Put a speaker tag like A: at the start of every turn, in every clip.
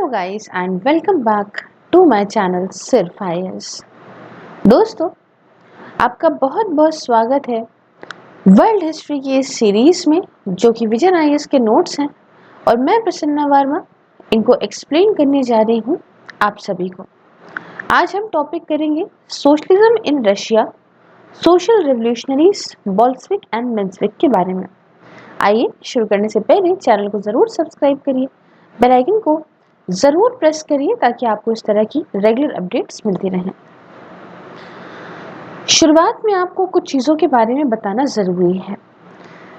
A: Hello guys and welcome back to my channel सिर्फ IAS. दोस्तों, आपका बहुत बहुत स्वागत है वर्ल्ड हिस्ट्री की इस सीरीज में जो कि विजन आईएएस के नोट्स हैं और मैं प्रसन्ना वर्मा इनको एक्सप्लेन करने जा रही हूँ आप सभी को। आज हम टॉपिक करेंगे socialism in Russia, social revolutionaries, Bolshevik and Menshevik के बारे में। आइए शुरू करने से पहले चैनल को जरूर सब्सक्राइब करिए, बेल आइकन को जरूर प्रेस करिए ताकि आपको इस तरह की रेगुलर अपडेट्स मिलती रहें। शुरुआत में आपको कुछ चीजों के बारे में बताना जरूरी है।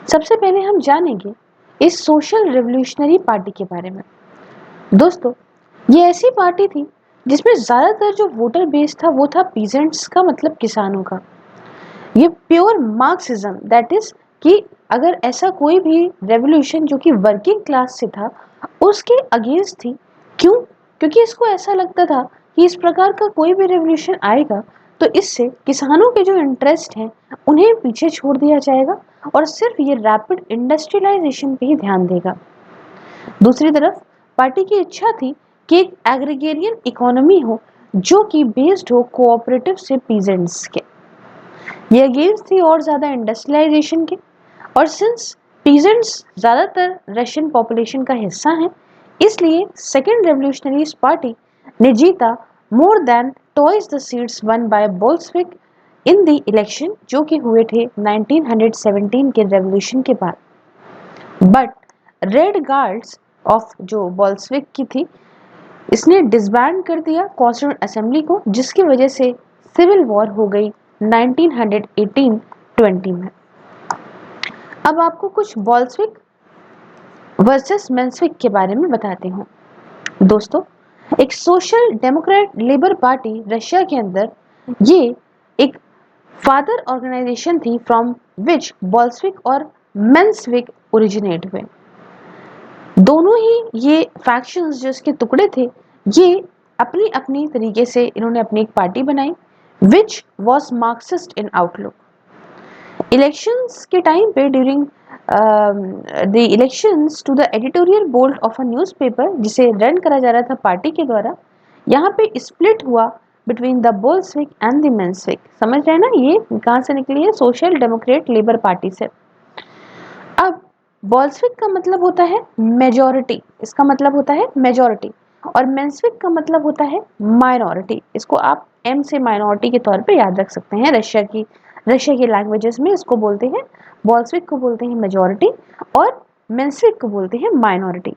A: सबसे पहले हम जानेंगे इस सोशल रेवोल्यूशनरी पार्टी के बारे में। दोस्तों, ये ऐसी पार्टी थी जिसमें ज्यादातर जो वोटर बेस था वो था पीजेंट्स का, मतलब किसानों का। ये प्योर मार्क्सिज्म, दैट इज कि अगर ऐसा कोई भी रेवोल्यूशन जो कि वर्किंग क्लास से था उसके अगेंस्ट थी। क्यों? क्योंकि इसको ऐसा लगता था कि इस प्रकार का कोई भी रेवोल्यूशन आएगा तो इससे किसानों के जो इंटरेस्ट हैं उन्हें पीछे छोड़ दिया जाएगा और सिर्फ ये रैपिड इंडस्ट्रियलाइजेशन पे ही ध्यान देगा। दूसरी तरफ पार्टी की इच्छा थी कि एक एग्रीगेरियन इकोनॉमी हो जो कि बेस्ड हो कोऑपरेटिव से पीजेंट्स के। ये अगेंस्ट थी और ज्यादा इंडस्ट्रियलाइजेशन के, और सिंस पीजेंट्स ज्यादातर रशियन पॉपुलेशन का हिस्सा हैं, इसलिए सेकेंड रेवोल्यूशनरी पार्टी ने जीता more than twice the seats won by Bolshevik in the election जो कि हुए थे 1917 के रेवोल्यूशन के बाद। बट रेड गार्ड्स ऑफ जो बोल्शेविक की थी, इसने डिसबैंड कर दिया कॉन्स्टिट्यूएंट असेंबली को, जिसकी वजह से सिविल वॉर हो गई 1918-20 में। अब आपको कुछ बोल्शेविक वर्सेस मेंशेविक के बारे में बताते हूँ। दोस्तों, एक social Democrat labour party Russia के अंदर ये एक फादर ऑर्गेनाइजेशन थी फ्रॉम विच बोल्शेविक और मेंशेविक ओरिजिनेट हुए। दोनों ही ये फैक्शंस जो इसके टुकड़े थे, ये अपनी अपनी तरीके से इन्होंने अपनी एक पार्टी बनाई which was Marxist in outlook. Elections के टाइम पे during the elections to the editorial board of a newspaper जिसे रन करा जा रहा था पार्टी के द्वारा, यहाँ पे स्प्लिट हुआ between the Bolshevik and the Menshevik. समझ रहे हैं ना, ये कहाँ से निकली है? सोशल डेमोक्रेट लेबर पार्टी से। अब बोल्शेविक का मतलब होता है मेजॉरिटी, इसका मतलब होता है मेजॉरिटी, और मेंशेविक का मतलब होता है माइनॉरिटी। इसको आप एम से माइनॉरिटी के तौर पे याद रख सकते हैं। रशिया की लैंग्वेजेस में इसको बोलते हैं, बोल्शेविक को बोलते हैं मेजॉरिटी और मेंशेविक को बोलते हैं माइनॉरिटी।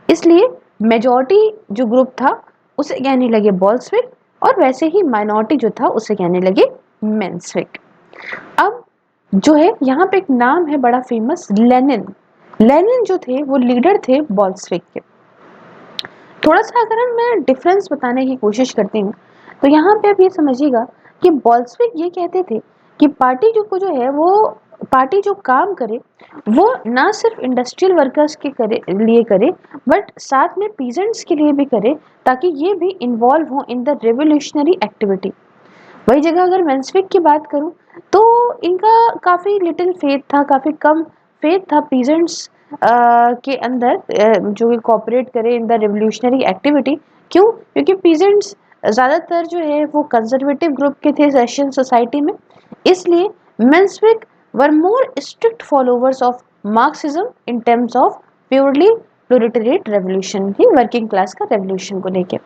A: इसलिए मेजॉरिटी जो ग्रुप था उसे कहने लगे बोल्शेविक, और वैसे ही माइनॉरिटी जो था उसे कहने लगे मेंशेविक। अब जो है यहाँ पे एक नाम है बड़ा फेमस, लेनिन। लेनिन जो थे वो लीडर थे बोल्शेविक के। थोड़ा सा अगर मैं डिफरेंस बताने की कोशिश करती हूँ तो यहाँ पे आप ये समझिएगा कि बोल्शेविक ये कहते थे कि पार्टी जो है वो पार्टी जो काम करे वो ना सिर्फ इंडस्ट्रियल वर्कर्स के लिए करे बट साथ में पीजेंट्स के लिए भी करे, ताकि ये भी इन्वॉल्व हो इन द रेवोल्यूशनरी एक्टिविटी। वही जगह अगर मेंशेविक की बात करूं तो इनका काफ़ी लिटिल फेथ था, काफ़ी कम फेथ था पीजेंट्स के अंदर जो कि कोऑपरेट करे इन द रेवोल्यूशनरी एक्टिविटी। क्यों? क्योंकि पीजेंट्स ज़्यादातर जो है वो कंजर्वेटिव ग्रुप के थे रशियन सोसाइटी में। इसलिए Menshevik were more strict followers of Marxism in terms of purely proletariat revolution, he working class का रेवोल्यूशन को लेकर।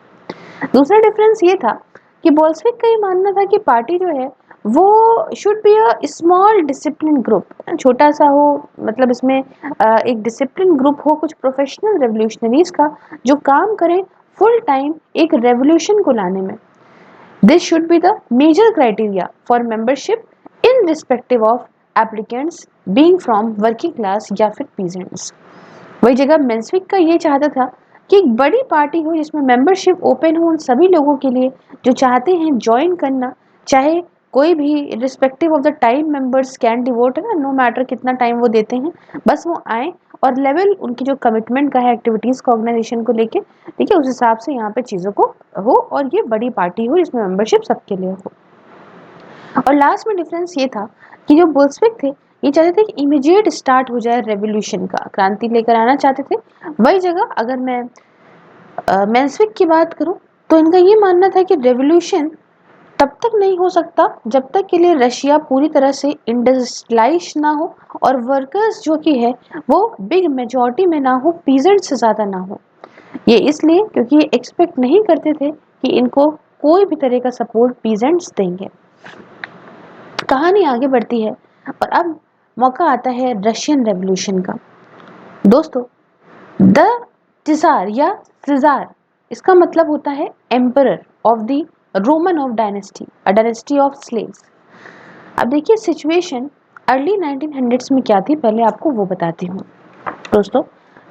A: दूसरा डिफरेंस ये था कि बोल्शेविक का ये मानना था कि पार्टी जो है वो should be a small discipline group, छोटा सा हो, मतलब इसमें एक डिसिप्लिन ग्रुप हो, कुछ प्रोफेशनल रेवोल्यूशनरीज का जो काम करें फुल टाइम एक रेवोल्यूशन को लाने में। This should be the major criteria for membership in respective of applicants being from working class या फिर पीजेंट्स। वही जगह मेंशेविक का ये चाहता था कि एक बड़ी पार्टी हो जिसमें मेंबरशिप ओपन हो उन सभी लोगों के लिए जो चाहते हैं ज्वाइन करना, चाहे कोई भी respective of the time members can devote, है ना, नो मैटर कितना टाइम वो देते हैं, बस वो आए और लेवल उनकी जो कमिटमेंट का है एक्टिविटीज़ का ऑर्गेनाइजेशन को लेके, ठीक है, उस हिसाब से यहाँ पे चीज़ों को हो और ये बड़ी पार्टी हो जिसमें मेंबरशिप सबके लिए हो। और लास्ट में डिफरेंस ये था कि जो बोल्शेविक थे ये चाहते थे कि इमीडिएट स्टार्ट हो जाए रेवोल्यूशन का, क्रांति लेकर आना चाहते थे। वही जगह अगर मैं मेंसविक की बात करूं तो इनका ये मानना था कि रेवोल्यूशन तब तक नहीं हो सकता जब तक के लिए रशिया पूरी तरह से इंडस्ट्रियलाइज ना हो और वर्कर्स जो कि है वो बिग मेजॉरिटी में ना हो, पीजेंट से ज़्यादा ना हो। ये इसलिए क्योंकि ये एक्सपेक्ट नहीं करते थे कि इनको कोई भी तरह का सपोर्ट पीजेंट्स देंगे। कहानी आगे बढ़ती है और अब मौका आता है रशियन रेवोल्यूशन का। दोस्तों, द टिजार या सिजार, इसका मतलब होता है emperor of the Roman of dynasty, a dynasty of slaves. अब देखिए सिचुएशन अर्ली 1900s में क्या थी, पहले आपको वो बताती हूँ। दोस्तों,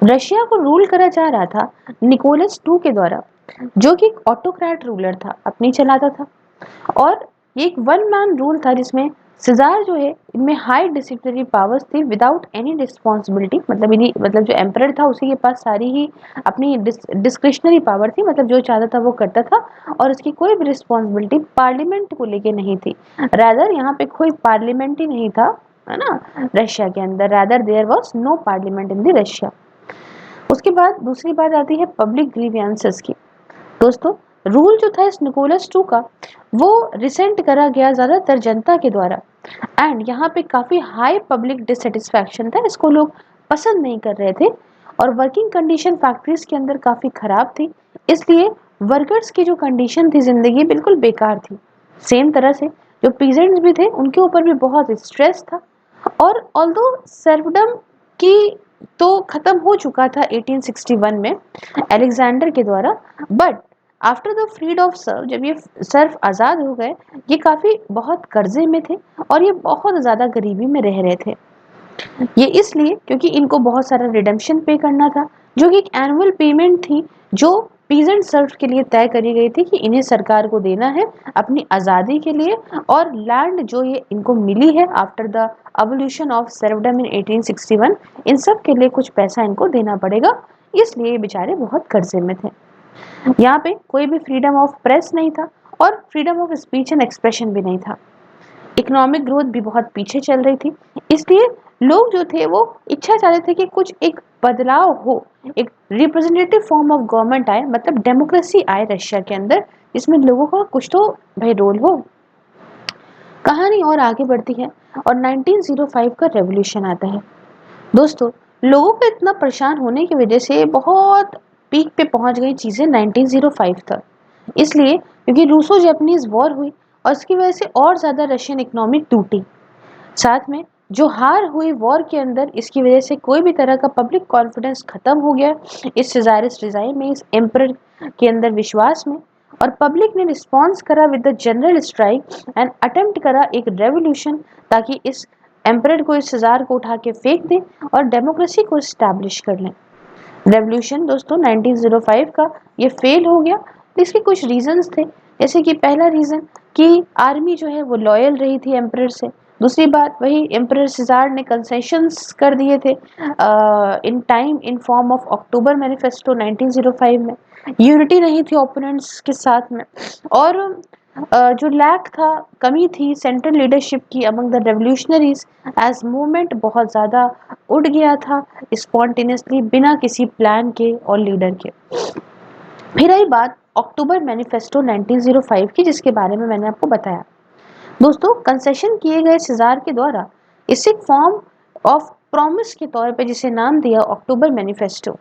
A: रशिया को रूल करा जा रहा था निकोलस टू के द्वारा, जो कि एक ऑटोक्रेट रूलर था, अपनी चलाता था। और ये एक वन मैन रूल था जिसमें सिजार जो है इनमें हाई डिसिप्लिनरी पावर्स थी विदाउट एनी रिस्पॉन्सिबिलिटी, मतलब जो एम्परर था उसी के पास सारी ही अपनी डिस्क्रिशनरी पावर थी, मतलब जो चाहता था वो करता था और उसकी कोई भी रिस्पॉन्सिबिलिटी पार्लियामेंट को लेके नहीं थी। रादर यहाँ पे कोई पार्लियामेंट ही नहीं था, है ना, रशिया के अंदर। Rather there was no parliament in the Russia. उसके बाद दूसरी बात आती है पब्लिक ग्रीवियंसेस की। दोस्तों, रूल जो था इस निकोलस टू का वो रिसेंट करा गया ज़्यादातर जनता के द्वारा, एंड यहाँ पे काफ़ी हाई पब्लिक डिससेटिस्फैक्शन था, इसको लोग पसंद नहीं कर रहे थे। और वर्किंग कंडीशन फैक्ट्रीज के अंदर काफ़ी ख़राब थी, इसलिए वर्कर्स की जो कंडीशन थी ज़िंदगी बिल्कुल बेकार थी। सेम तरह से जो पीजेंट्स भी थे उनके ऊपर भी बहुत स्ट्रेस था। और ऑल्दो सर्वडम की तो ख़त्म हो चुका था 1861 में अलेक्जेंडर के द्वारा, but after the freed of serve, जब ये सर्फ आज़ाद हो गए, ये काफ़ी बहुत कर्जे में थे और ये बहुत ज़्यादा गरीबी में रह रहे थे। ये इसलिए क्योंकि इनको बहुत सारा रिडेम्पशन पे करना था, जो कि एक एनुअल पेमेंट थी जो पीजेंट सर्फ के लिए तय करी गई थी कि इन्हें सरकार को देना है अपनी आज़ादी के लिए। और लैंड जो ये इनको मिली है आफ्टर द अबोल्यूशन ऑफ सर्वडम इन 1861, इन सब के लिए कुछ पैसा इनको देना पड़ेगा, इसलिए ये बेचारे बहुत कर्जे में थे। यहाँ पे कोई भी फ्रीडम ऑफ प्रेस नहीं था और freedom of speech and expression भी नहीं था। इकोनॉमिक ग्रोथ भी बहुत पीछे चल रही थी, इसलिए लोग जो थे वो इच्छा चाहते थे कि कुछ एक बदलाव हो, एक रिप्रेजेंटेटिव फॉर्म ऑफ गवर्नमेंट आए, मतलब डेमोक्रेसी आए रशिया के अंदर, जिसमें लोगों का कुछ तो भाई रोल हो। कहानी और आगे बढ़ती है और 1905 का रेवोल्यूशन आता है। दोस्तों, लोगों को इतना परेशान होने की वजह से बहुत पीक पे पहुंच गई चीज़ें 1905 तक, इसलिए क्योंकि रूसो जापानीज वॉर हुई और इसकी वजह से और ज़्यादा रशियन इकोनॉमी टूटी। साथ में जो हार हुई वॉर के अंदर, इसकी वजह से कोई भी तरह का पब्लिक कॉन्फिडेंस खत्म हो गया इस सिजारिस डिजाइन में, इस एम्परर के अंदर विश्वास में। और पब्लिक ने रिस्पॉन्स करा with the general strike and attempt करा एक रेवोल्यूशन, ताकि इस एम्परर को, इस सिजार को उठा के फेंक दें और डेमोक्रेसी को इस्टेब्लिश कर लें। रेवोल्यूशन दोस्तों 1905 का ये फेल हो गया। इसके कुछ रीजंस थे, जैसे कि पहला रीजन कि आर्मी जो है वो लॉयल रही थी एम्परर से। दूसरी बात, वही एम्परर सिजार ने कंसेशंस कर दिए थे in time in form of October manifesto 1905 में। यूनिटी नहीं थी ओपोनेंट्स के साथ में। और जो लैक था, कमी थी सेंट्रल लीडरशिप की among the revolutionaries, as movement बहुत ज़्यादा उड़ गया था स्पॉन्टेनियसली, बिना किसी प्लान के और लीडर के। फिर आई बात अक्टूबर मैनिफेस्टो 1905 की, जिसके बारे में मैंने आपको बताया। दोस्तों, कंसेशन किए गए सिजार के द्वारा इसे फॉर्म ऑफ प्रॉमिस के तौर पे जिसे नाम दिया अक्टूबर मैनिफेस्टो।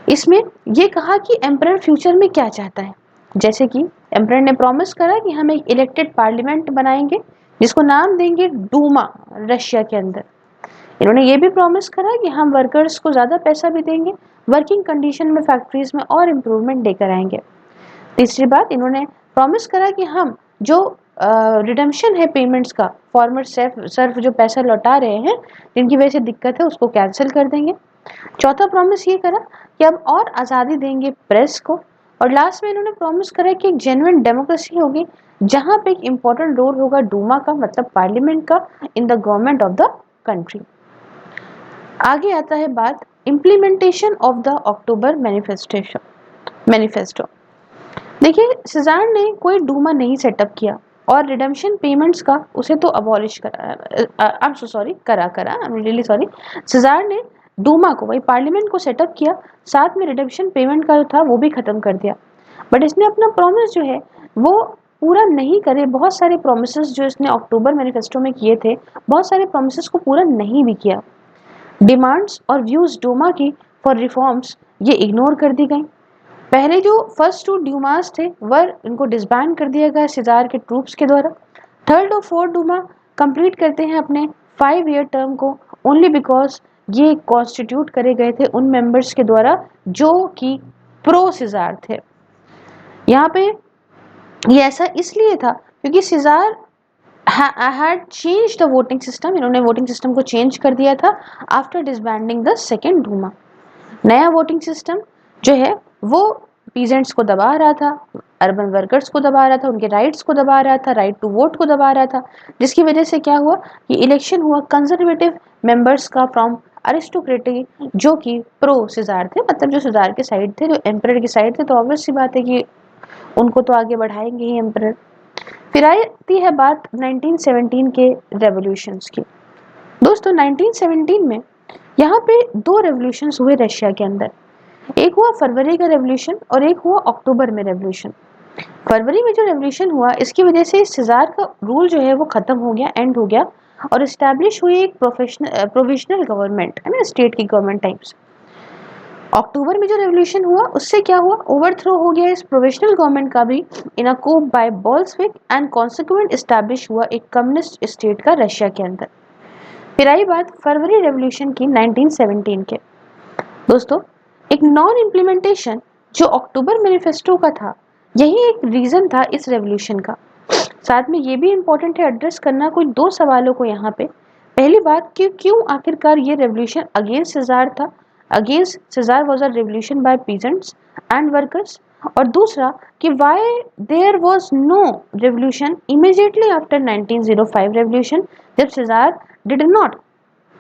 A: इसमें यह कहा कि एम्परर फ्यूचर में क्या चाहता है, जैसे कि एम्परर ने प्रॉमिस करा कि हम एक इलेक्टेड पार्लियामेंट बनाएंगे जिसको नाम देंगे डूमा रशिया के अंदर। इन्होंने ये भी प्रॉमिस करा कि हम वर्कर्स को ज़्यादा पैसा भी देंगे, वर्किंग कंडीशन में फैक्ट्रीज में और इम्प्रूवमेंट लेकर आएंगे। तीसरी बात, इन्होंने प्रॉमिस करा कि हम जो रिडम्पशन है पेमेंट्स का, फॉर्मर सर्फ जो पैसा लौटा रहे हैं जिनकी वजह से दिक्कत है, उसको कैंसिल कर देंगे। चौथा प्रॉमिस ये करा कि अब और आज़ादी देंगे प्रेस को। और लास्ट में इन्होंने प्रॉमिस करा कि एक जेन्युइन डेमोक्रेसी होगी जहाँ पे एक इम्पोर्टेंट रोल होगा डूमा का, मतलब पार्लियामेंट का, in the government of the country. आगे आता है बात implementation of the October manifesto. देखिए, सिजार ने कोई डूमा नहीं सेटअप किया और रिडम्पशन पेमेंट्स का उसे तो अबॉलिश करा, आई एम रियली सॉरी, सिजार ने डूमा को, वही पार्लियामेंट को सेटअप किया, साथ में रिडम्पशन पेमेंट का जो था वो भी खत्म कर दिया। बट इसने अपना प्रॉमिस जो है वो पूरा नहीं करे। बहुत सारे प्रोमिसेस जो इसने अक्टूबर मैनिफेस्टो में किए थे, बहुत सारे प्रोमिसेस को पूरा नहीं भी किया। डिमांड्स और व्यूज डूमा की फॉर रिफॉर्म्स ये इग्नोर कर दी गई। पहले जो फर्स्ट टू ड्यूमास थे वह इनको डिसबैंड कर दिया गया सिजार के ट्रूप्स के द्वारा। थर्ड और फोर्थ डूमा कंप्लीट करते हैं अपने 5 ईयर टर्म को ओनली बिकॉज ये कॉन्स्टिट्यूट करे गए थे उन मेंबर्स के द्वारा जो कि प्रो सिजार थे। यहाँ पे ये ऐसा इसलिए था क्योंकि सिजार had changed the voting system, इन्होंने वोटिंग सिस्टम को चेंज कर दिया था आफ्टर डिसबैंडिंग द सेकेंड डूमा। नया वोटिंग सिस्टम जो है वो पीजेंट्स को दबा रहा था, अर्बन वर्कर्स को दबा रहा था, उनके राइट्स को दबा रहा था, राइट टू वोट को दबा रहा था, जिसकी वजह से क्या हुआ कि इलेक्शन हुआ कंजर्वेटिव मेंबर्स का फ्रॉम अरिस्टोक्रेटिक जो कि प्रो सिजार थे, मतलब जो सिजार के साइड थे, जो एम्परर की साइड थे, तो ऑब्वियस सी बात है कि उनको तो आगे बढ़ाएंगे ही एम्परर। फिर आती है बात 1917 के रेवोल्यूशंस की। दोस्तों 1917 में यहाँ पे 2 रेवोल्यूशंस हुए रशिया के अंदर। एक हुआ फरवरी का रेवोल्यूशन और एक हुआ अक्टूबर में रेवोल्यूशन। फरवरी में जो रेवोल्यूशन हुआ इसकी वजह से सिजार का रूल जो है वो खत्म हो गया, एंड हो गया, और इस्टेब्लिश हुई एक प्रोविजनल गवर्नमेंट, है ना, स्टेट की गवर्नमेंट टाइप्स। अक्टूबर में जो रेवोल्यूशन हुआ उससे क्या हुआ, ओवरथ्रो हो गया इस प्रोविजनल गवर्नमेंट का भी in a coup by Bolshevik and consequent establish हुआ एक कम्युनिस्ट स्टेट का रशिया के अंदर। फिर आई बात फरवरी रेवोल्यूशन की 1917 के। दोस्तों एक नॉन इम्प्लीमेंटेशन जो अक्टूबर मैनिफेस्टो का था, यही एक रीजन था इस रेवोल्यूशन का। साथ में ये भी इम्पोर्टेंट है एड्रेस करना कोई 2 सवालों को यहाँ पे। पहली बात कि क्यों आखिरकार ये रेवोल्यूशन अगेंस्ट सिजार था, against czar was a revolution by peasants and workers, और दूसरा कि why there was no revolution immediately after 1905 revolution, जब सिजार डिड नॉट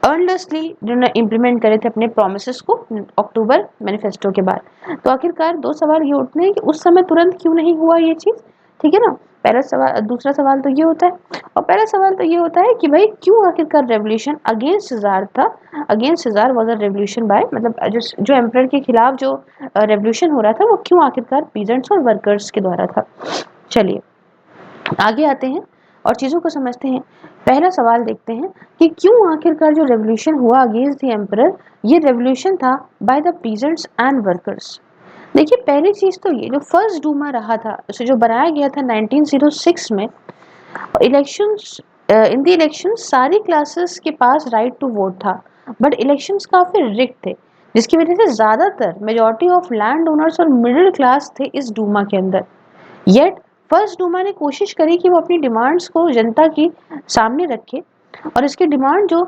A: अर्नलेसली जिन्होंने इम्प्लीमेंट करे थे अपने प्रोमिसेस को अक्टूबर मैनिफेस्टो के बाद। तो आखिरकार 2 सवाल ये उठते हैं कि उस समय तुरंत क्यों नहीं हुआ ये चीज, ठीक है ना, पहला सवाल। दूसरा सवाल तो ये होता है, और पहला सवाल तो ये होता है कि भाई क्यों आखिरकार रेवोल्यूशन अगेंस्ट सिजार था, against czar was a revolution by, मतलब जो एम्परर के खिलाफ जो रेवोल्यूशन हो रहा था वो क्यों आखिरकार पीजेंट्स और वर्कर्स के द्वारा था। चलिए आगे आते हैं और चीज़ों को समझते हैं। पहला सवाल देखते हैं कि क्यों आखिरकार जो रेवोल्यूशन हुआ अगेंस्ट द एम्परर, ये रेवोल्यूशन था by the peasants and workers. देखिए पहली चीज़ तो ये जो फर्स्ट डूमा रहा था, उसे जो बनाया गया था 1906 में, इलेक्शंस इन द इलेक्शन सारी क्लासेस के पास राइट टू वोट था, बट इलेक्शंस काफ़ी रिग्ड थे, जिसकी वजह से ज़्यादातर मेजॉरिटी ऑफ लैंड ओनर्स और मिडिल क्लास थे इस डूमा के अंदर। येट फर्स्ट डूमा ने कोशिश करी कि वो अपनी डिमांड्स को जनता की सामने रखे, और इसकी डिमांड जो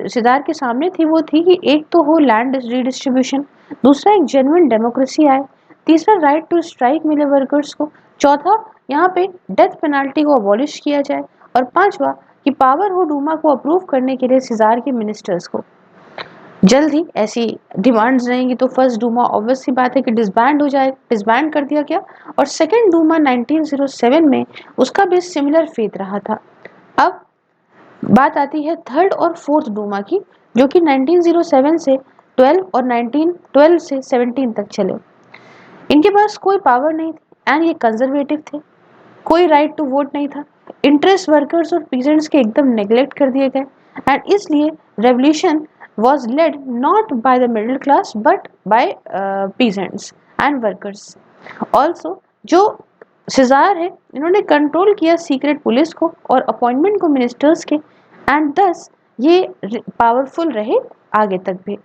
A: सिदार के सामने थी वो थी कि एक तो हो लैंड रीडिस्ट्रीब्यूशन, दूसरा एक जेन्युइन डेमोक्रेसी आए, तीसरा राइट टू स्ट्राइक मिले वर्कर्स को, चौथा यहाँ पे डेथ पेनाल्टी को अबॉलिश किया जाए, और पांचवा कि पावर हो डूमा को अप्रूव करने के लिए सिजार के मिनिस्टर्स को। जल्द ही ऐसी डिमांड्स रहेंगी तो फर्स्ट डूमा ऑब्वियस सी बात है कि डिसबैंड हो जाए, डिसबैंड कर दिया गया, और सेकेंड डूमा 1907 में उसका भी सिमिलर फेथ रहा था। अब बात आती है थर्ड और फोर्थ डूमा की, जो कि 1907 से 12 और 1912 से 17 तक चले। इनके पास कोई पावर नहीं थी एंड ये कंजर्वेटिव थे, कोई राइट टू वोट नहीं था, इंटरेस्ट वर्कर्स और पीजेंट्स के एकदम नेग्लेक्ट कर दिए गए, एंड इसलिए revolution was led not by the middle class but by peasants and workers. Also जो सिजार है इन्होंने कंट्रोल किया सीक्रेट पुलिस को और अपॉइंटमेंट को मिनिस्टर्स के, एंड दस ये पावरफुल रहे आगे तक भी।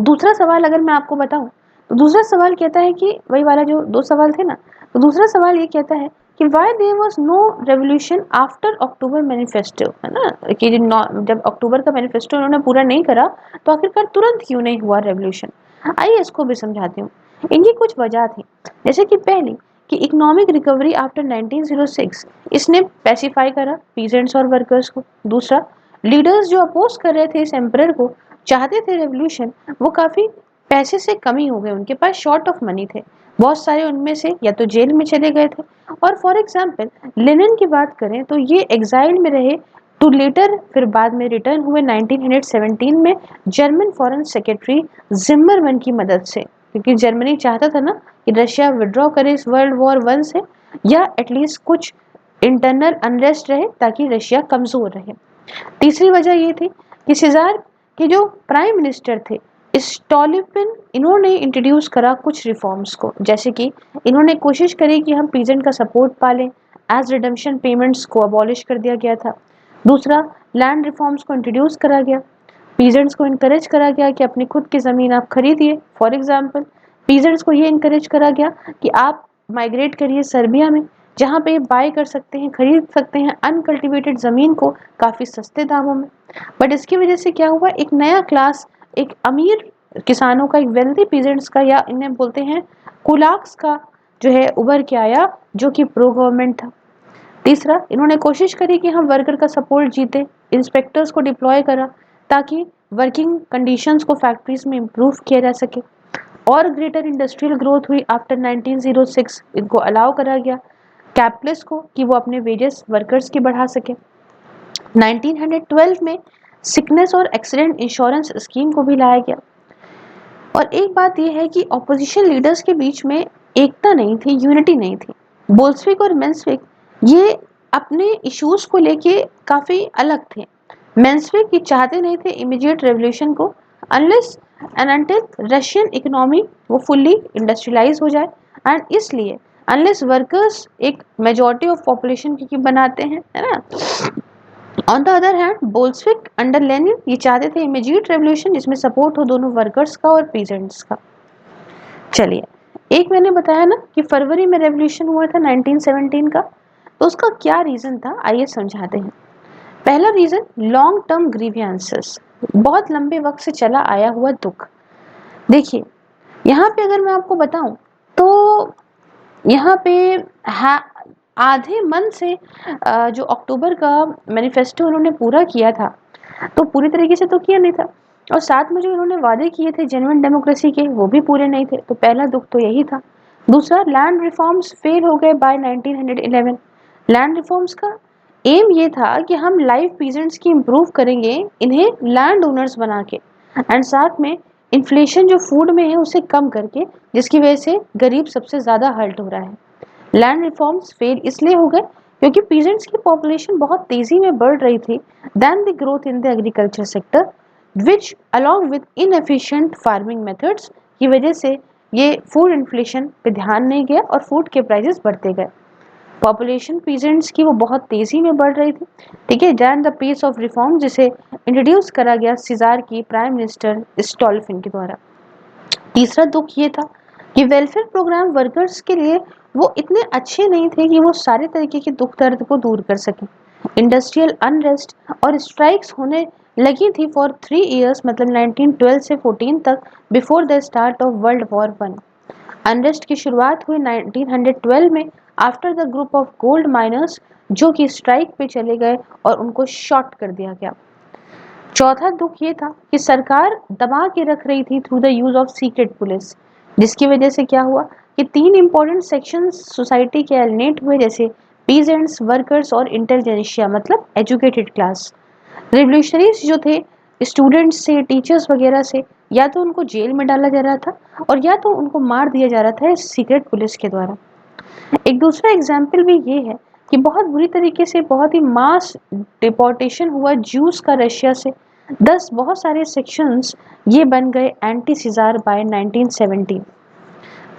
A: दूसरा सवाल अगर मैं आपको बताऊं तो दूसरा सवाल कहता है कि वही वाला जो 2 सवाल थे ना, तो दूसरा सवाल ये कहता है कि why there was no revolution after October manifesto, है ना, कि जब अक्टूबर का मैनिफेस्टो उन्होंने पूरा नहीं करा तो आखिरकार तुरंत क्यों नहीं हुआ रेवोल्यूशन। आइए इसको भी समझाती हूँ। इनकी कुछ वजह थी, जैसे कि पहली कि इकोनॉमिक रिकवरी आफ्टर 1906, इसने पैसिफाई करा पीजेंट्स और वर्कर्स को। दूसरा लीडर्स जो अपोज कर रहे थे इस एम्परर को, चाहते थे रेवोल्यूशन, वो काफ़ी पैसे से कमी हो गए, उनके पास शॉर्ट ऑफ मनी थे, बहुत सारे उनमें से या तो जेल में चले गए थे, और फॉर एग्जांपल लेनिन की बात करें तो ये एग्जाइल में रहे टू लेटर फिर बाद में रिटर्न हुए 1917 में जर्मन फॉरेन सेक्रेटरी जिम्मरमैन की मदद से, क्योंकि जर्मनी चाहता था ना कि रशिया विड्रॉ करे इस वर्ल्ड वॉर 1 से, या एटलीस्ट कुछ इंटरनल अनरेस्ट रहे ताकि रशिया कमजोर रहे। तीसरी वजह ये थी कि सिजार के जो प्राइम मिनिस्टर थे स्टोलिपिन, इन्होंने इंट्रोड्यूस करा कुछ रिफॉर्म्स को, जैसे कि इन्होंने कोशिश करी कि हम पीजेंट का सपोर्ट पालें, एज रिडम्पशन पेमेंट्स को अबॉलिश कर दिया गया था। दूसरा, लैंड रिफॉर्म्स को इंट्रोड्यूस करा गया, पीजेंट्स को इनकरेज करा गया कि अपनी खुद की ज़मीन आप खरीदिए। फॉर एग्जांपल, पीजेंट्स को ये इनकरेज करा गया कि आप माइग्रेट करिए सर्बिया में, जहाँ पे बाय कर सकते हैं, खरीद सकते हैं अनकल्टिवेटेड ज़मीन को काफ़ी सस्ते दामों में। बट इसकी वजह से क्या हुआ, एक नया क्लास, एक अमीर किसानों का, एक वेल्दी पीजेंट्स का, या इन्हें बोलते हैं कुलाक्स का, जो है उभर के आया, जो कि प्रो गवर्नमेंट था। तीसरा, इन्होंने कोशिश करी कि हम वर्कर का सपोर्ट जीते, इंस्पेक्टर्स को डिप्लॉय करा ताकि वर्किंग कंडीशंस को फैक्ट्रीज में इम्प्रूव किया जा सके। और ग्रेटर इंडस्ट्रियल ग्रोथ हुई आफ्टर 1906, इनको अलाउ करा गया कैपिटलिस्ट को कि वो अपने वेजेस वर्कर्स की बढ़ा सके। 1912 में सिकनेस और एक्सीडेंट इंश्योरेंस स्कीम को भी लाया गया। और एक बात यह है कि ऑपोजिशन लीडर्स के बीच में एकता नहीं थी, यूनिटी नहीं थी। बोल्शविक और मेंशविक ये अपने इश्यूज को लेके काफी अलग थे। मेंशविक ये चाहते नहीं थे इमीडिएट रेवोल्यूशन को, unless and until Russian economy वो फुल्ली इंडस्ट्रियलाइज हो जाए, एंड इसलिए अनलेस वर्कर्स एक मेजॉरिटी ऑफ पॉपुलेशन की बनाते हैं, है ना। On the other hand बोल्शविक under Lenin ये चाहते थे इमीडिएट रेवोल्यूशन जिसमें सपोर्ट हो दोनों वर्कर्स का और पीजेंट्स का। चलिए, एक मैंने बताया ना कि फरवरी में रेवोल्यूशन हुआ था 1917 का, तो उसका क्या रीजन था आइए समझाते हैं। पहला रीजन, लॉन्ग टर्म ग्रीवियंसेस, बहुत लंबे वक्त से चला आया हुआ दुख। देखिए, यहाँ पे अगर मैं आपको बताऊं तो यहाँ पे आधे मन से जो अक्टूबर का मैनिफेस्टो उन्होंने पूरा किया था, तो पूरी तरीके से तो किया नहीं था, और साथ में जो उन्होंने वादे किए थे जेन्युइन डेमोक्रेसी के, वो भी पूरे नहीं थे। तो पहला दुख तो यही था। दूसरा, लैंड रिफॉर्म्स फेल हो गए बाय 1911। लैंड रिफॉर्म्स का एम ये था कि हम लाइफ पीजेंट्स की इम्प्रूव करेंगे, इन्हें लैंड ओनर्स बना के, एंड साथ में इन्फ्लेशन जो फूड में है उसे कम करके, जिसकी वजह से गरीब सबसे ज़्यादा हर्ट हो रहा है। लैंड रिफॉर्म्स फेल इसलिए हो गए क्योंकि पीजेंट्स की पॉपुलेशन बहुत तेजी में बढ़ रही थी then the growth in the agriculture sector, which along with inefficient farming methods की वजह से ये फूड इन्फ्लेशन पे ध्यान नहीं गया और फूड के प्राइसेस बढ़ते गए। पॉपुलेशन पीजेंट्स की वो बहुत तेजी में बढ़ रही थी, ठीक है, then the pace of reform जिसे इंट्रोड्यूस करा गया सिजार की प्राइम मिनिस्टर स्टोल्फिन के द्वारा। तीसरा दुख ये था कि वेलफेयर प्रोग्राम वर्कर्स के लिए वो इतने अच्छे नहीं थे कि वो सारे तरीके के दुख दर्द को दूर कर सकें। इंडस्ट्रियल अनरेस्ट और स्ट्राइक्स होने लगी थी फॉर 3 इयर्स, मतलब 1912 से 14 तक, before the start of World War 1। Unrest की शुरुआत हुई 1912 में after the group of gold miners जो कि स्ट्राइक पे चले गए और उनको शॉट कर दिया गया। चौथा दुख ये था कि सरकार दबा के रख रही थी through the use of secret police, जिसकी वजह से क्या हुआ कि 3 इंपॉर्टेंट सेक्शंस सोसाइटी के एलिनेट हुए, जैसे पीजेंट्स, वर्कर्स और इंटेलिजेंशिया, मतलब एजुकेटेड क्लास। रिवोल्यूशनरीज जो थे स्टूडेंट्स से, टीचर्स वगैरह से, या तो उनको जेल में डाला जा रहा था और या तो उनको मार दिया जा रहा था सीक्रेट पुलिस के द्वारा। एक दूसरा एग्जाम्पल भी ये है कि बहुत बुरी तरीके से, बहुत ही मास डिपोर्टेशन हुआ ज्यूस का रशिया से। 10 बहुत सारे सेक्शंस ये बन गए एंटी सिजार बाय 1917।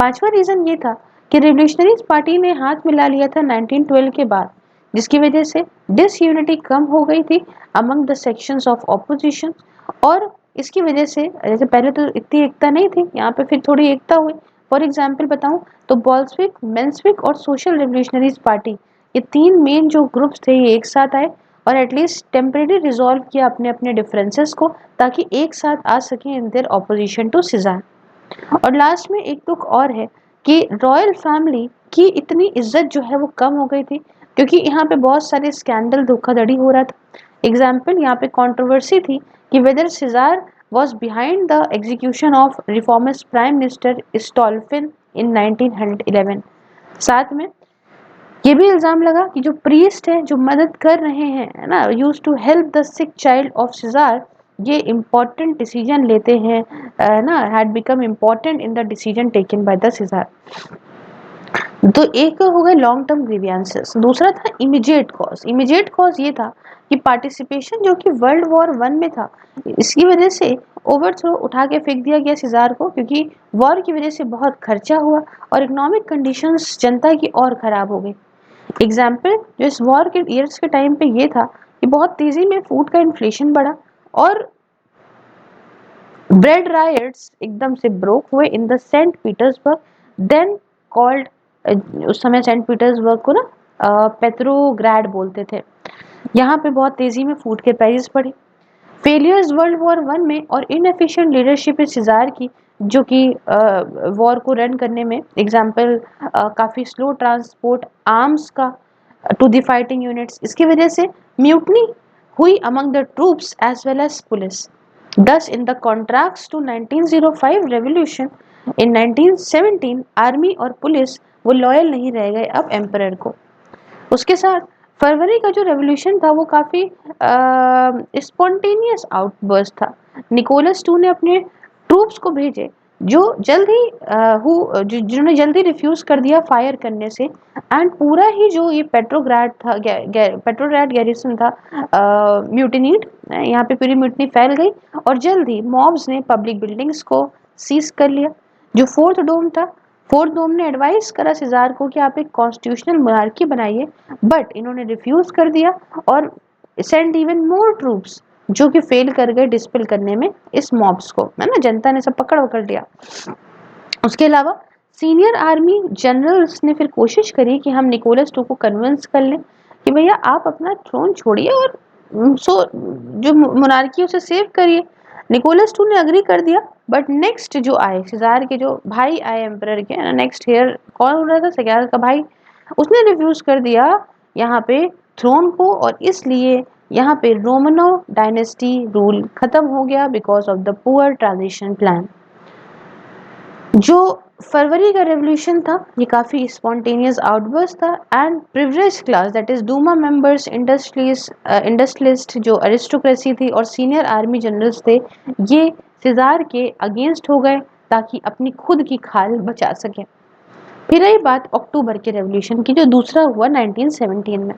A: पांचवा रीजन ये था कि रिवोल्यूशनरीज पार्टी ने हाथ मिला लिया था 1912 के बाद, जिसकी वजह से डिसयूनिटी कम हो गई थी among the sections of opposition, और इसकी वजह से जैसे पहले तो इतनी एकता नहीं थी, यहाँ पे फिर थोड़ी एकता हुई। फॉर एग्जाम्पल बताऊं तो बोल्शविक, मेंशविक और सोशल रिवोल्यूशनरीज पार्टी, ये 3 मेन जो ग्रुप्स थे ये एक साथ आए और एटलीस्ट टेम्परेरी रिजॉल्व किया अपने अपने डिफरेंसेस को, ताकि एक साथ आ सकें इन देयर ऑपोजिशन टू सिजार। और लास्ट में एक दुख और है कि रॉयल फैमिली की इतनी इज्जत जो है वो कम हो गई थी, क्योंकि यहाँ पे बहुत सारे स्कैंडल, धोखाधड़ी हो रहा था। एग्जाम्पल, यहाँ पे कंट्रोवर्सी थी कि weather सिजार was behind the execution of reformist prime minister Stolfin in 1911। साथ में ये भी इल्जाम लगा कि जो प्रीस्ट है, जो मदद कर रहे हैं, है ना, use to help the sick child of czar, ये इम्पोर्टेंट डिसीजन लेते हैं, ना, had become important in the decision taken by the czar. तो एक हो गए लॉन्ग टर्म ग्रीवियंसेस, दूसरा था इमीडिएट कॉज। इमीडिएट कॉज ये था कि पार्टिसिपेशन जो कि वर्ल्ड वॉर 1 में था, इसकी वजह से ओवरथ्रो उठा के फेंक दिया गया सिजार को, क्योंकि वॉर की वजह से बहुत खर्चा हुआ और इकोनॉमिक कंडीशंस जनता की और खराब हो गई। एग्जाम्पल जो इस वॉर के ईयर्स के टाइम पे ये था कि बहुत तेजी में फूड का इन्फ्लेशन बढ़ा और ब्रेड रायट्स एकदम से ब्रोक हुए in the Saint Petersburg, then called, उस समय सेंट पीटर्सबर्ग को ना पेट्रोग्राड बोलते थे। यहाँ पे बहुत तेजी में फूड के प्राइस बढ़े। फेलियर्स वर्ल्ड वॉर 1 में और इनएफिशिएंट लीडरशिप इस सिजार की, जो कि वॉर को रन करने में, एग्जाम्पल काफ़ी स्लो ट्रांसपोर्ट आर्म्स का टू द फाइटिंग यूनिट्स, इसकी वजह से म्यूटनी हुई among the troops as well as police. Thus, in the contrast to 1905 revolution, in 1917 army और पुलिस वो लॉयल नहीं रह गए अब एम्परर को। उसके साथ फरवरी का जो रेवोल्यूशन था वो काफ़ी स्पॉन्टेनियस आउटबर्स्ट था। निकोलस टू ने अपने ट्रूप्स को भेजे जो जल्द ही जिन्होंने जल्दी रिफ्यूज कर दिया फायर करने से, एंड पूरा ही जो ये पेट्रोग्राड था, पेट्रोग्राड गैरिसन था, म्यूटिनीड, यहाँ पे पूरी म्यूटनी फैल गई और जल्द ही मॉब्स ने पब्लिक बिल्डिंग्स को सीज कर लिया। जो फोर्थ डोम था, फोर्थ डोम ने एडवाइस करा सिजार को कि आप एक कॉन्स्टिट्यूशनल मोनार्की बनाइए, बट इन्होंने रिफ्यूज कर दिया और सेंड इवन मोर ट्रूप्स, जो कि फेल कर गए डिस्पेल करने में इस मॉब्स को, है ना, जनता ने सब पकड़ लिया। उसके अलावा सीनियर आर्मी जनरल्स ने फिर कोशिश करी कि हम निकोलस टू को कन्विंस कर लें कि भैया आप अपना थ्रोन छोड़िए और जो मोनार्की उसे सेव करिए। निकोलस टू ने अग्री कर दिया, बट नेक्स्ट जो आए सिजार के जो भाई आए एम्परर के, नेक्स्ट हेयर कौन हो रहा था, सिजार का भाई, उसने रिफ्यूज कर दिया यहाँ पे थ्रोन को, और इसलिए यहाँ पे रोमनो डायनेस्टी रूल खत्म हो गया because of the poor transition plan. जो फरवरी का रेवोल्यूशन था ये काफ़ी स्पॉन्टेनियस आउटबर्स्ट था, and privilege class that is Duma members, industrialist जो अरिस्टोक्रेसी थी और सीनियर आर्मी जनरल्स थे, ये सिजार के अगेंस्ट हो गए ताकि अपनी खुद की खाल बचा सके। फिर रही बात अक्टूबर के रेवोल्यूशन की, जो दूसरा हुआ 1917 में।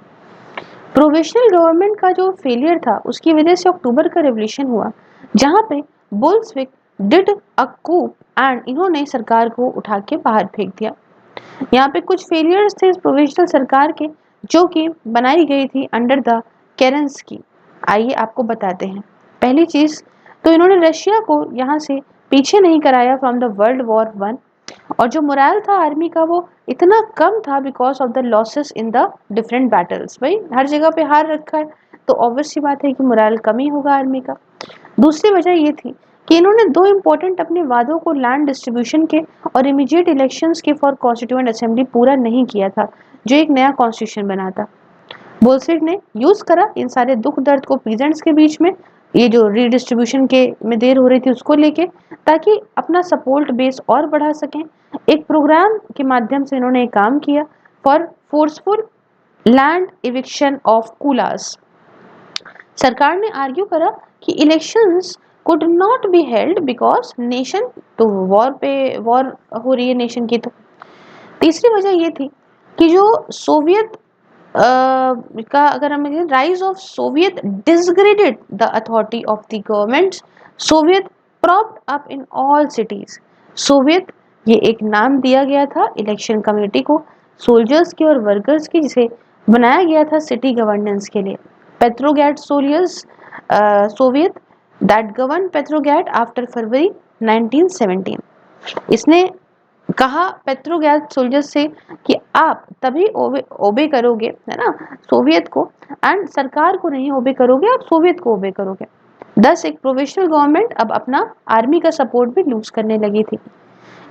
A: प्रोविजनल गवर्नमेंट का जो फेलियर था उसकी वजह से अक्टूबर का रेवोल्यूशन हुआ, जहां पे Bolshevik did a coup and इन्होंने सरकार को उठा के बाहर फेंक दिया। यहाँ पे कुछ फेलियर्स थे इस प्रोविजनल सरकार के, जो कि बनाई गई थी अंडर द केरेंस्की। आइए आपको बताते हैं। पहली चीज तो इन्होंने रशिया को यहाँ से पीछे नहीं कराया फ्रॉम द वर्ल्ड वॉर 1, और जो मोरल था आर्मी का वो इतना कम था because of the losses in the different battles. भाई हर जगह पे हार रखा है तो ऑब्वियस सी बात है कि मोरल कम ही होगा आर्मी का। दूसरी वजह ये थी कि इन्होंने दो इंपॉर्टेंट अपने वादों को लैंड डिस्ट्रीब्यूशन के और इमीडिएट इलेक्शंस के फॉर कॉन्स्टिट्यूएंट असेंबली पूरा नहीं किया था, जो एक नया कॉन्स्टिट्यूशन बना था। बोल्शेविक ने यूज करा इन सारे दुख दर्द को पीजेंट्स के बीच में, ये जो रीडिस्ट्रीब्यूशन के में देर हो रही थी उसको लेके, ताकि अपना सपोर्ट बेस और बढ़ा सकें। एक प्रोग्राम के माध्यम से इन्होंने एक काम किया for forceful land eviction of kulaks. सरकार ने आर्ग्यू करा कि elections could not be held because nation, तो वॉर हो रही है नेशन की। तो तीसरी वजह ये थी कि जो सोवियत का अगर हम rise of soviet degraded the authority of the government, soviet propped up in all cities. Soviet ये एक नाम दिया गया था इलेक्शन कमेटी को, सोल्जर्स की और वर्कर्स की, जिसे बनाया गया था सिटी गवर्नेंस के लिए। Petrograd soldiers soviet that govern Petrograd after February 1917। इसने कहा पेट्रोग्राड सोल्जर्स से कि आप तभी ओबे करोगे, है ना, सोवियत को, एंड सरकार को नहीं ओबे करोगे, आप सोवियत को ओबे करोगे। 10 एक प्रोविजनल गवर्नमेंट अब अपना आर्मी का सपोर्ट भी लूज करने लगी थी।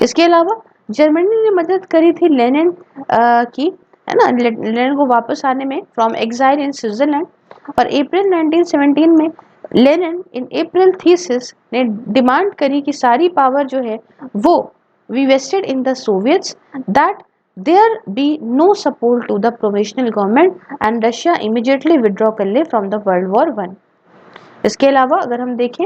A: इसके अलावा जर्मनी ने मदद करी थी लेनिन की, है ना, लेनिन को वापस आने में फ्रॉम एग्जाइल इन स्विट्जरलैंड। और अप्रैल 1917 में लेनिन इन अप्रैल थीसिस ने डिमांड करी कि सारी पावर जो है वो be vested in the soviets, that there be no support to the provisional government and Russia immediately withdraw कर ले from the world war one. इसके अलावा अगर हम देखें,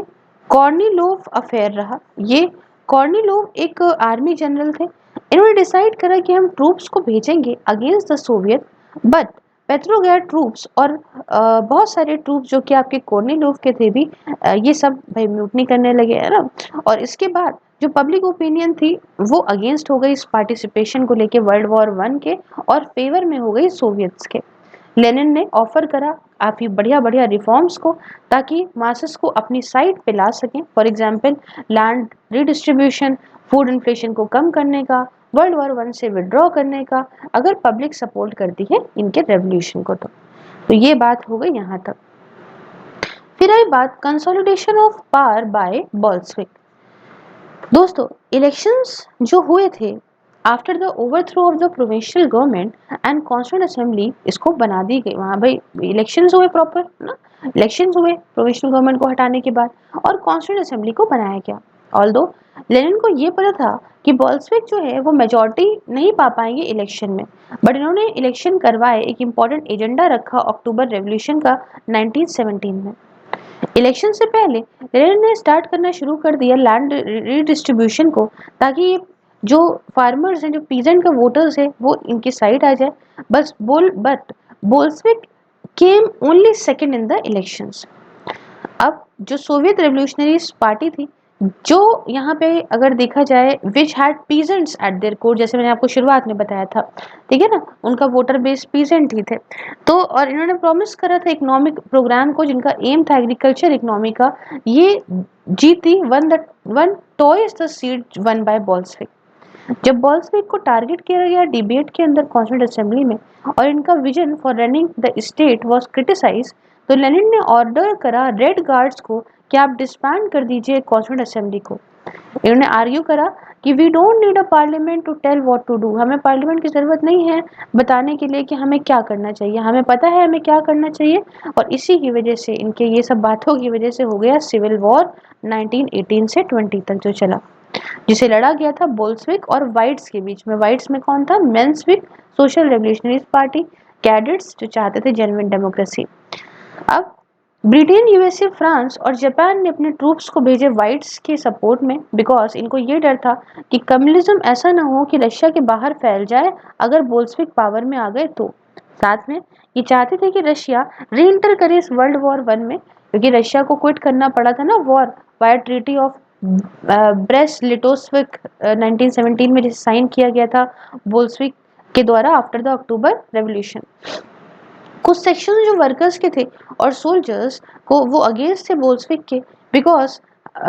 A: कॉर्निलोव अफेयर रहा। ये कॉर्निलोव एक आर्मी जनरल थे। इन्होंने डिसाइड करा कि हम ट्रूप्स को भेजेंगे against the Soviet, but Petrograd troops और बहुत सारे ट्रूप्स जो कि आपके कॉर्निलोव के थे भी, ये सब भाई म्यूटनी करने लगे, है ना। और इसके बाद जो पब्लिक ओपिनियन थी वो अगेंस्ट हो गई इस पार्टिसिपेशन को लेके वर्ल्ड वॉर वन के, और फेवर में हो गई सोवियत्स के। लेनिन ने ऑफर करा काफी बढ़िया बढ़िया रिफॉर्म्स को, ताकि मासेस को अपनी साइड पे ला सकें। For example land redistribution, food inflation को कम करने का, वर्ल्ड वॉर वन से विड्रॉ करने का, अगर पब्लिक सपोर्ट करती है इनके रेवोल्यूशन को। तो ये बात हो गई यहाँ तक। फिर आई बात consolidation of power bye Bolshevik. दोस्तों, इलेक्शंस जो हुए थे after the overthrow of the provincial government and constituent assembly, इसको बना दी गई। वहाँ भाई इलेक्शंस हुए प्रॉपर ना, इलेक्शंस हुए प्रोविंशियल गवर्नमेंट को हटाने के बाद, और कॉन्स्टिट्यूंट असेंबली को बनाया गया। ऑल्दो लेनिन को ये पता था कि बोल्शेविक जो है वो मेजॉरिटी नहीं पा पाएंगे इलेक्शन में, बट इन्होंने इलेक्शन करवाए। एक इम्पॉर्टेंट एजेंडा रखा अक्टूबर रेवोल्यूशन का 1917 में। इलेक्शन से पहले लेनिन ने स्टार्ट करना शुरू कर दिया लैंड रिडिस्ट्रीब्यूशन को, ताकि जो फार्मर्स हैं, जो पीजेंट का वोटर्स है, वो इनकी साइड आ जाए। But Bolshevik came only second in the elections. अब जो सोवियत रेवोल्यूशनरी पार्टी थी, जो यहाँ पे अगर देखा जाए which had peasants eight there core, जैसे मैंने आपको शुरुआत में बताया था, ठीक है ना, उनका वोटर बेस पीजेंट ही थे। तो और इन्होंने प्रॉमिस करा था इकोनॉमिक प्रोग्राम को, जिनका एम था एग्रीकल्चर इकोनॉमी का। ये जीती one toys the seat one by Bolshevik. जब बोल्शेविक को टारगेट किया गया डिबेट के अंदर कॉन्स्टिट्यूंट असेंबली में, और इनका vision for running the state was criticised, तो लेनिन ने ऑर्डर करा रेड गार्ड्स को कि आप डिस्बैंड कर दीजिए कॉन्स्टिट्यूंट असेंबली को। इन्होंने आर्ग्यू करा कि we don't need a parliament to tell what to do, हमें पार्लियामेंट की जरूरत नहीं है बताने के लिए कि हमें क्या करना चाहिए, हमें पता है हमें क्या करना चाहिए। और इसी की वजह से, इनके ये सब बातों की वजह से हो गया सिविल वॉर 1918 से 20 तक जो चला, जिसे लड़ा गया था बोल्शेविक और व्हाइट्स के बीच में। व्हाइट्स में कौन था? Menshevik social revolutionary party, cadets जो चाहते थे जेन्युइन डेमोक्रेसी। अब ब्रिटेन, यूएसए, फ्रांस और जापान ने अपने ट्रूप्स को भेजे व्हाइट्स के सपोर्ट में, बिकॉज इनको ये डर था कि कम्युनिज्म ऐसा ना हो कि रशिया के बाहर फैल जाए अगर बोल्शेविक पावर में आ गए तो। साथ में ये चाहते थे कि रशिया री इंटर करे इस वर्ल्ड वॉर वन में, क्योंकि रशिया को क्विट करना पड़ा था ना war via treaty of Brest Litovsk 1917 में, जिसे साइन किया गया था बोल्शेविक के द्वारा आफ्टर द अक्टूबर रेवोल्यूशन। कुछ सेक्शन जो वर्कर्स के थे और सोल्जर्स को, वो अगेंस्ट थे बोल्शेविक के, बिकॉज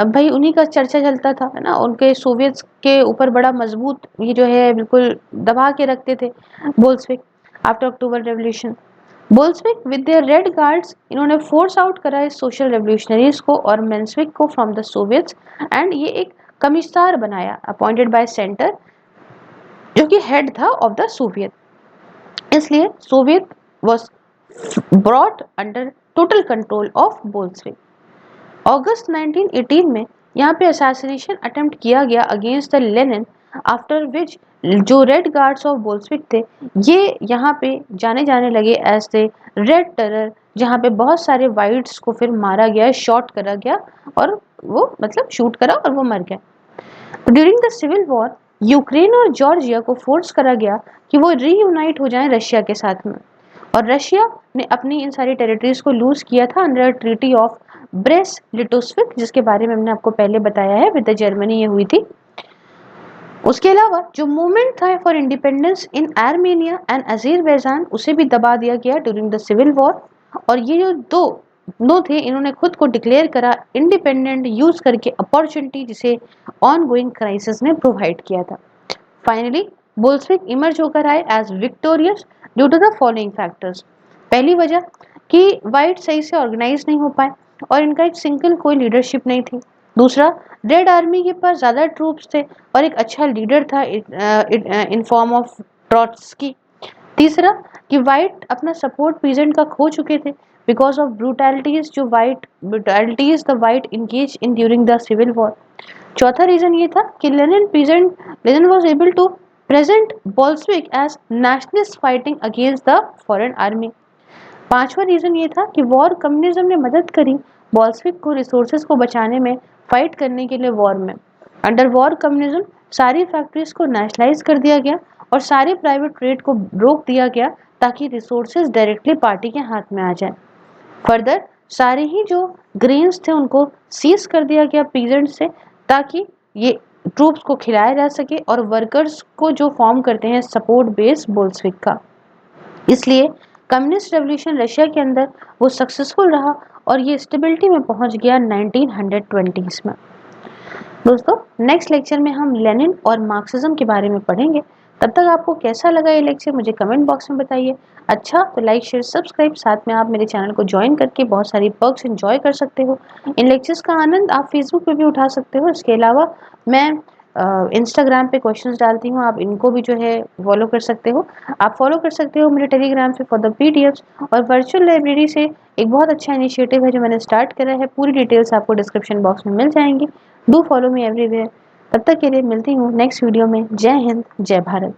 A: भाई उन्हीं का चर्चा चलता था, है ना, उनके सोवियत्स के ऊपर बड़ा मजबूत ये जो है बिल्कुल दबा के रखते थे Bolshevik after October revolution. Bolshevik with their red guards, इन्होंने फोर्स आउट करा इस सोशल रेवोल्यूशनरीज को और मेंशेविक को फ्रॉम द सोवियत्स, एंड ये एक कमिश्तार बनाया अपॉइंटेड बाय सेंटर, जो कि हेड था ऑफ द सोवियत। इसलिए soviet was brought under total control of Bolshevik. अगस्त 1918 में यहाँ पे असैसिनेशन अटेम्प्ट किया गया against the Lenin, after which जो रेड गार्ड्स ऑफ बोल्शेविक थे, ये यहाँ पे जाने जाने लगे एज द रेड टेरर, जहाँ पे बहुत सारे वाइट्स को फिर मारा गया, शॉट करा गया, और वो मतलब शूट करा और वो मर गए। During the civil war Ukraine और जॉर्जिया को फोर्स करा गया कि वो रीयूनाइट हो जाएं रशिया के साथ में, और रशिया ने अपनी इन सारी टेरिटरीज को लूज किया था अंडर ट्रीटी ऑफ ब्रेस्ट लिटोस्विक, जिसके बारे में हमने आपको पहले बताया है, विद जर्मनी ये हुई थी। उसके अलावा जो मूवमेंट था for independence in Armenia and Azerbaijan, उसे भी दबा दिया गया ड्यूरिंग द सिविल वॉर। और ये जो दो थे, इन्होंने खुद को डिक्लेयर करा इंडिपेंडेंट यूज करके अपॉर्चुनिटी जिसे ऑन गोइंग क्राइसिस ने प्रोवाइड किया था। फाइनली बोल्शेविक इमर्ज होकर आए as victorious due to the following factors. पहली वजह कि वाइट सही से ऑर्गेनाइज नहीं हो पाए और इनका एक सिंगल कोई लीडरशिप नहीं थी। दूसरा, रेड आर्मी के पास ज़्यादा ट्रूप्स थे और एक अच्छा लीडर था इन फॉर्म ऑफ ट्रॉट्स्की। तीसरा, कि वाइट अपना सपोर्ट पीजेंट का खो चुके थे because of brutalities the white engaged in during the civil war. चौथा रीजन ये था कि Lenin was able to present Bolshevik as nationalist fighting against the foreign army. पांचवा रीजन ये था कि वॉर कम्युनिज्म ने मदद करी बोल्शेविक को रिसोर्सेज को बचाने में, फाइट करने के लिए वॉर में। अंडर वॉर कम्युनिज्म सारी फैक्ट्रीज को नेशनलाइज कर दिया गया और सारे प्राइवेट ट्रेड को रोक दिया गया ताकि रिसोर्सेज डायरेक्टली पार्टी के हाथ में आ जाए। फर्दर सारे ही जो ग्रेन्स थे उनको सीज कर दिया गया पीजेंट से, ताकि ये ट्रूप्स को खिलाया जा सके और वर्कर्स को जो फॉर्म करते हैं सपोर्ट बेस बोल्शेविक का। इसलिए कम्युनिस्ट रेवोल्यूशन रशिया के अंदर वो सक्सेसफुल रहा और ये स्टेबिलिटी में पहुंच गया 1920s में। दोस्तों नेक्स्ट लेक्चर में हम लेनिन और मार्क्सिज्म के बारे में पढ़ेंगे। तब तक आपको कैसा लगा ये लेक्चर मुझे कमेंट बॉक्स में बताइए। अच्छा तो लाइक शेयर सब्सक्राइब, साथ में आप मेरे चैनल को ज्वाइन करके बहुत सारी पर्क्स एंजॉय कर सकते हो। इन लेक्चर्स का आनंद आप फेसबुक पे भी उठा सकते हो। इसके अलावा मैं इंस्टाग्राम पे क्वेश्चंस डालती हूँ, आप इनको भी जो है फॉलो कर सकते हो। आप फॉलो कर सकते हो मेरे टेलीग्राम पे फॉर द पीडीएफ्स। और वर्चुअल लाइब्रेरी से एक बहुत अच्छा इनिशिएटिव है जो मैंने स्टार्ट करा है, पूरी डिटेल्स आपको डिस्क्रिप्शन बॉक्स में मिल जाएंगी। Do follow me everywhere. तब तक के लिए मिलती हूँ नेक्स्ट वीडियो में। जय हिंद, जय भारत।